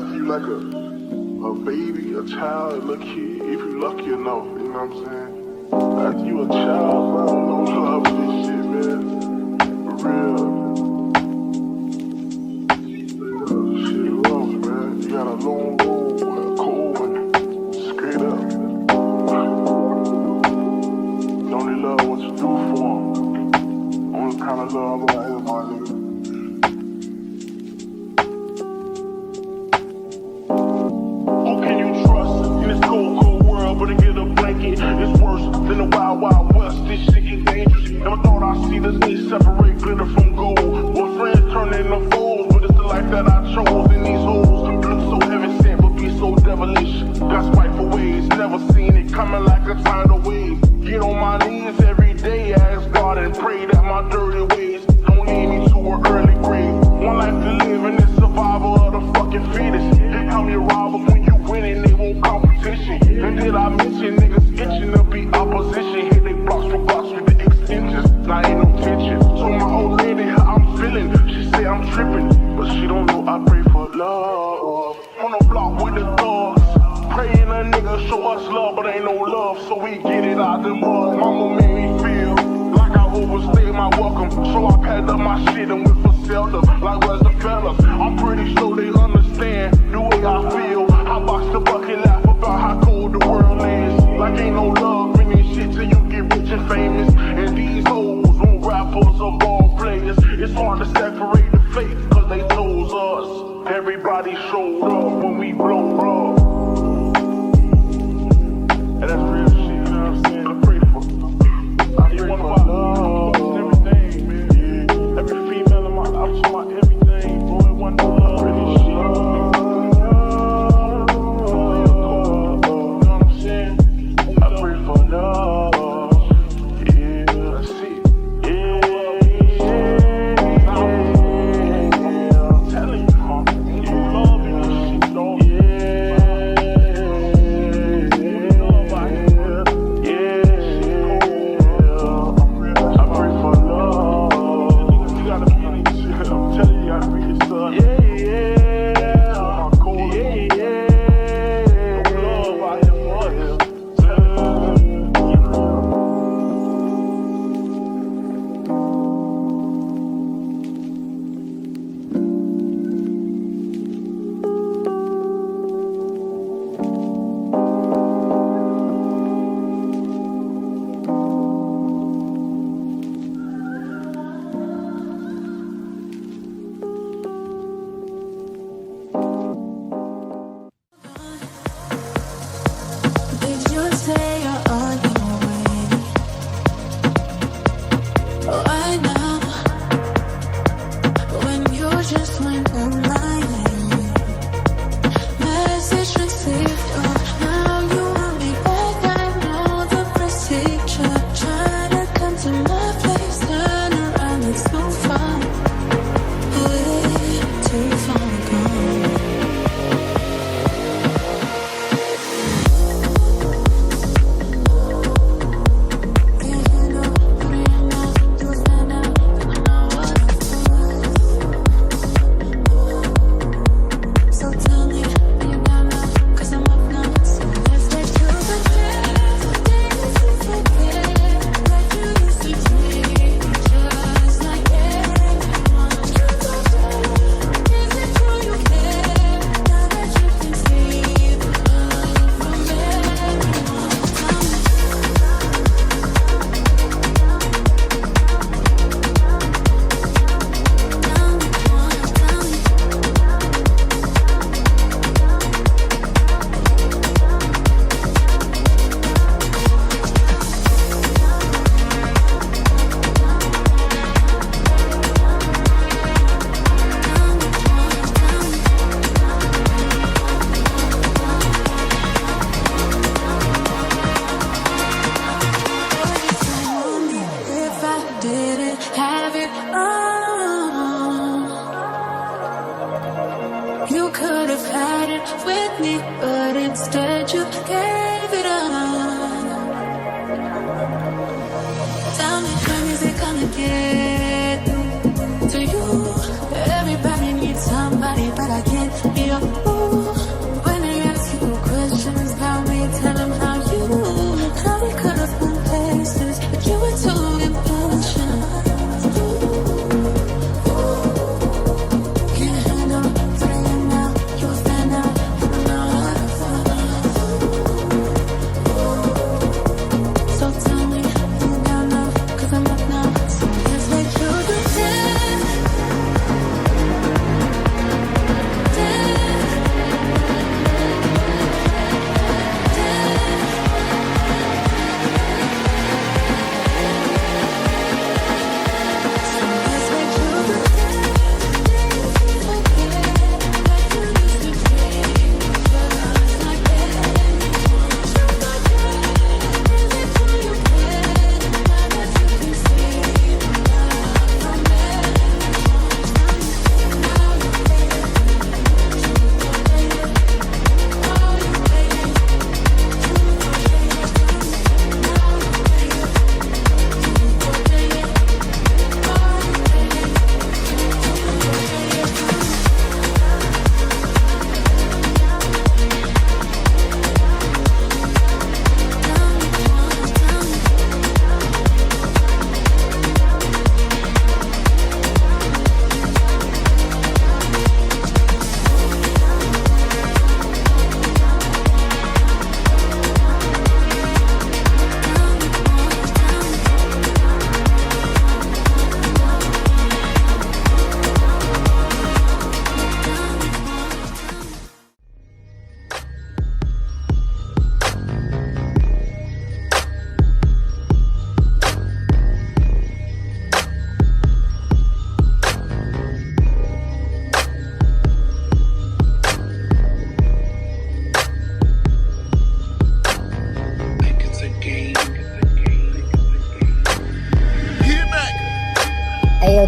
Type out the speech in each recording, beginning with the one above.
after you like a baby, a child, a little kid, if you lucky enough, you know what I'm saying? After you a child, bro, no love for this shit, man. For real. Shit rough, man. You got a long road, a cold one, straight up. You only love what you do for them. Only kind of love I ever, my nigga. But to get a blanket, it's worse than the wild, wild west. This shit is dangerous. Never thought I'd see this day separate glitter from gold. Well, friends turn into foes, but it's the life that I chose. In these holes, look so heaven sent, but be so devilish. Got spiteful ways, never seen it coming like a tidal wave. Get on my knees every day, ask God and pray that my dirty ways don't lead me to an early grave. One life to live in this survival of the fucking fittest. They come your robbers when you winning, they won't competition. And did I mention niggas itching to be opposition? Hit they blocks with the extensions. Now ain't no tension. So my old lady, how I'm feeling, she say I'm tripping, but she don't know I pray for love. On the block with the thugs, praying a nigga show us love, but ain't no love, so we get it out the mud. Mama made me feel like I overstayed my welcome, so I packed up my shit and went for shelter. Like where's the fellas? I'm pretty sure they understand the way I feel. I box the bucket, laugh about how cold the world is. Like ain't no love in this shit till you get rich and famous. And these hoes won't rappers or ball players. It's hard to separate the fake, cause they chose us. Everybody showed up when we blow up. And that's real shit, you know what I'm saying? I pray for love. Everything, man. Yeah. Every female in my life, to my everything. Boy, one to love. Really shit. You could have had it with me, but instead you gave it up. Tell me when is it gonna get to you? Everybody needs somebody, but I can't be a fool.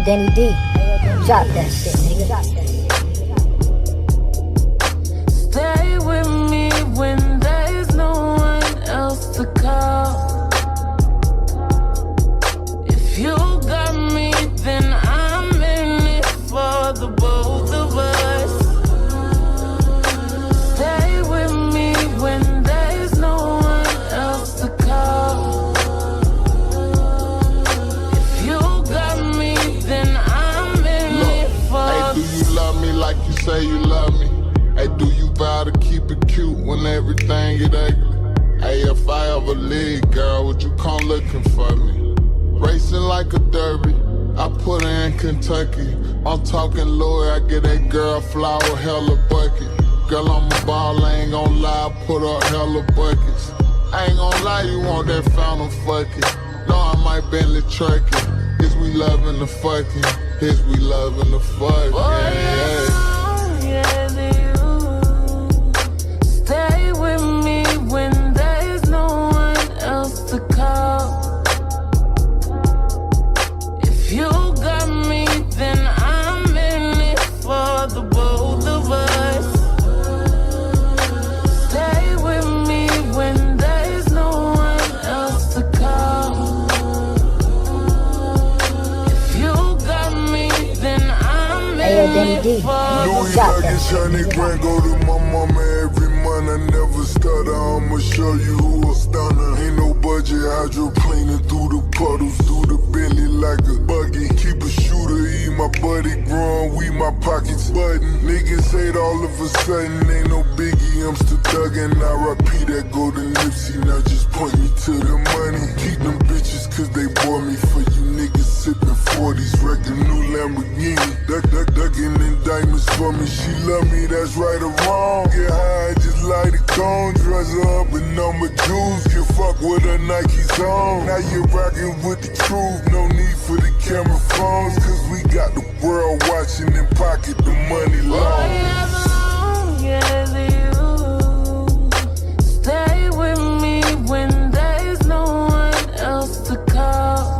Denny D, drop that shit, nigga. Drop that shit. Stay with me when there's no one else to call. If you got me, then I'm in it for the both of us. Stay with me when there's no one else to call. If you got me, then I'm in it for. Hey, do you love me like you say you love me? Hey, do you vow to keep it cute when everything get ugly? Hey, if I ever leave, girl, would you come looking for me? Racing like a derby, I put her in Kentucky. I'm talking Louis, I get that girl flower, hella bucket. Girl, I'm a ball, I ain't gon' lie, I put up hella buckets. I ain't gon' lie, you want that fountain fucking. No, I might Bentley trucking. Is we loving the fucking? Is we loving the fucking? Yeah, you stay with me when there's no one else to call. If you got me, then I'm in it for the both of us. Stay with me when there's no one else to call. If you got me, then I'm in it for Louis Vegas, 100 grand, go to my mama every month. I never stutter, I'ma show you who a stunner. Ain't no budget, hydroplaning through the puddles, through the Bentley like a buggy. Keep a shooter, eat my buddy, growing, we my pockets button. Niggas hate all of a sudden, ain't no biggie, I'm still thuggin'. R.I.P. that golden Nipsey, now just point me to the money. Keep them bitches, cause they bore me. For you niggas sippin' 40s, wreckin' new Lamborghini. Duckin' indictments for me, she love me, that's right or wrong. Get high, just light a cone, dress her up in number jewels. Get fuck with her Nikes on. Now you're rockin' with the truth, no need for the camera phones. Cause we got the world watching and pocket the money long. Stay with me when there's no one else to call.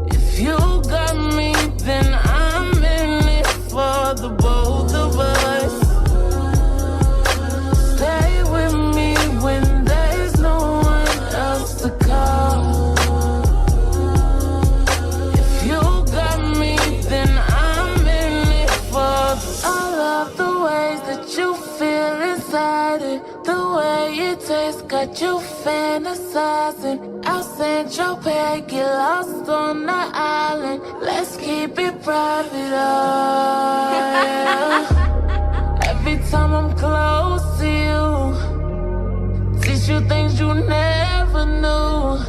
If you got me, then I'm in it for the both of us. Stay with me when there's no one else to call. If you got me, then I'm in it for the. I love the ways that you feel inside it. The way it tastes got you fantasizing. I'll send your pay, get lost on the island. Let's keep it private, oh, yeah. Every time I'm close to you, teach you things you never knew.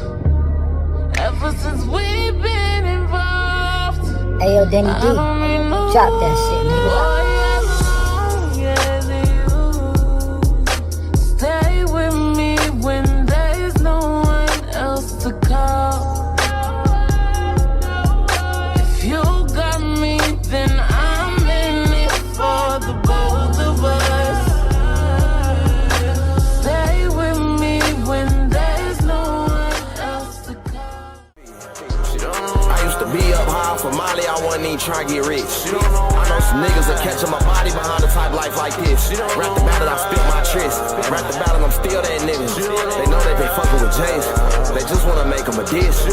Ever since we've been involved, Ayo, Denny D, drop that shit, nigga. Stay with me when there's no one else to call. If you got me, then I'm in it for the both of us. Stay with me when there's no one else to call. I used to be up high for Molly, I wasn't even trying to get rich. I know some niggas are catching my body behind a type life like this. Rap the battle, I spit my tryst. Rap the battle, I'm still that nigga. They know that they fucking with Jace. They just wanna make them a diss.